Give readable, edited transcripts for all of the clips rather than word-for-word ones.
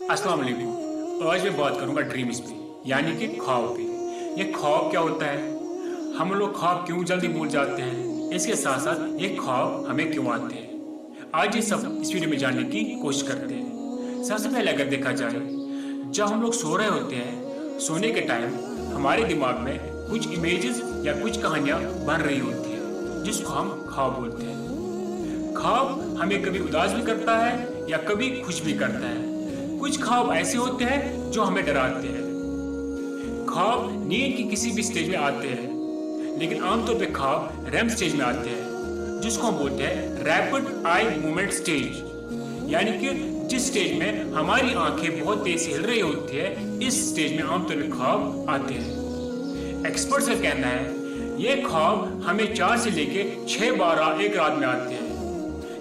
अस्सलाम वालेकुम। आज मैं बात करूंगा ड्रीम्स पे, यानी कि ख्वाब पे। ये ख्वाब क्या होता है, हम लोग ख्वाब क्यों जल्दी भूल जाते हैं, इसके साथ साथ ये ख्वाब हमें क्यों आते हैं, आज ये सब इस वीडियो में जानने की कोशिश करते हैं। सबसे पहले अगर देखा जाए, जब हम लोग सो रहे होते हैं, सोने के टाइम हमारे दिमाग में कुछ इमेजेस या कुछ कहानियां बन रही होती है, जिसको हम ख्वाब बोलते हैं। ख्वाब हमें कभी उदास भी करता है या कभी खुश भी करता है। कुछ ख्वाब ऐसे होते हैं जो हमें डराते हैं। ख्वाब नींद की किसी भी स्टेज में आते हैं, लेकिन आमतौर पे ख्वाब रेम स्टेज में आते हैं, जिसको हम बोलते हैं रैपिड आई मूवमेंट स्टेज। यानी कि जिस स्टेज में हमारी आंखें बहुत तेज से हिल रही होती है, इस स्टेज में आमतौर पर ख्वाब आते हैं। एक्सपर्ट्स का कहना है ये ख्वाब हमें 4 से लेके 6 बार एक रात में आते हैं,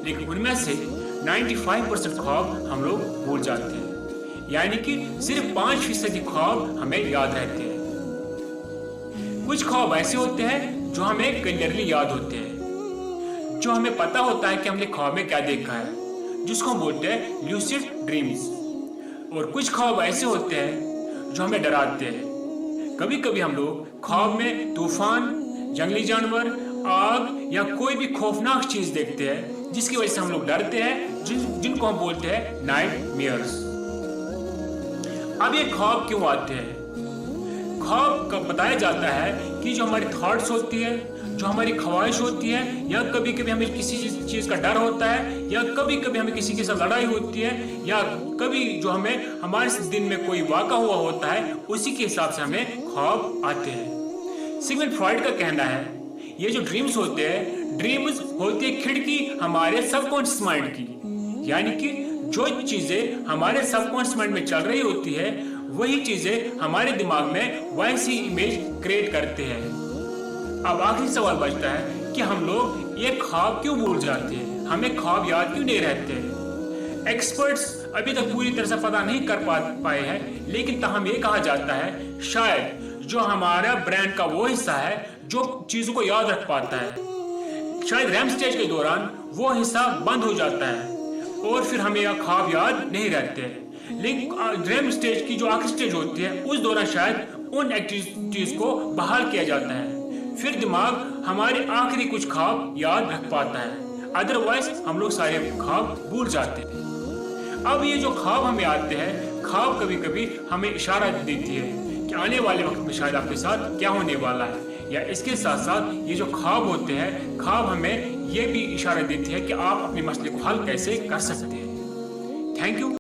लेकिन उनमें से 95% ख्वाब हम लोग भूल जाते हैं। यानी कि सिर्फ 5% ख्वाब हमें याद रहते हैं। कुछ ख्वाब ऐसे होते हैं जो हमें क्लियरली याद होते हैं, जो हमें पता होता है कि हमने ख्वाब में क्या देखा है, जिसको हम बोलते हैं ल्यूसिड ड्रीम्स। और कुछ ख्वाब ऐसे होते हैं जो हमें डराते हैं। कभी कभी हम लोग ख्वाब में तूफान, जंगली जानवर, आग या कोई भी खौफनाक चीज देखते हैं, जिसकी वजह से हम लोग डरते हैं, जिनको हम बोलते हैं नाइटमेयर्स। अब ये ख्वाब क्यों आते हैं? ख्वाब का बताया जाता है कि जो हमारी थॉट्स होती है, जो हमारी ख्वाहिश होती है, या कभी कभी हमें किसी चीज का डर होता है, या कभी कभी हमें किसी के साथ लड़ाई होती है, या कभी जो हमें हमारे दिन में कोई वाक़ा हुआ होता है, उसी के हिसाब से हमें ख्वाब आते हैं। सिगमंड फ्रॉइड का कहना है ये जो ड्रीम्स होते हैं, ड्रीम्स होती है खिड़की हमारे सबकॉन्शियस माइंड की। यानी कि जो चीजें हमारे सबकॉन्शियस माइंड में चल रही होती है, वही चीजें हमारे दिमाग में वैसी इमेज क्रिएट करते हैं। अब आखिरी सवाल बचता है कि हम लोग ये ख्वाब क्यों भूल जाते हैं, हमें ख्वाब याद क्यों नहीं रहते। एक्सपर्ट्स अभी तक पूरी तरह से पता नहीं कर पाए हैं, लेकिन ताहम ये कहा जाता है शायद जो हमारा ब्रेन का वो हिस्सा है जो चीजों को याद रख पाता है, शायद रैम स्टेज के दौरान वो हिस्सा बंद हो जाता है और फिर हमें यह ख्वाब याद नहीं रहते हैं। लेकिन रैम स्टेज की जो आखिरी स्टेज होती है, उस दौरान शायद उन एक्टिविटीज को बहाल किया जाता है, फिर दिमाग हमारे आखिरी कुछ ख्वाब याद रख पाता है। अदरवाइज हम लोग सारे ख्वाब भूल जाते हैं। अब ये जो ख्वाब हमें आते हैं, ख्वाब कभी कभी हमें इशारा देती है कि आने वाले वक्त में शायद आपके साथ क्या होने वाला है, या इसके साथ साथ ये जो ख्वाब होते हैं, ख्वाब हमें ये भी इशारा देती है कि आप अपने मसले को हल कैसे कर सकते हैं। Thank you.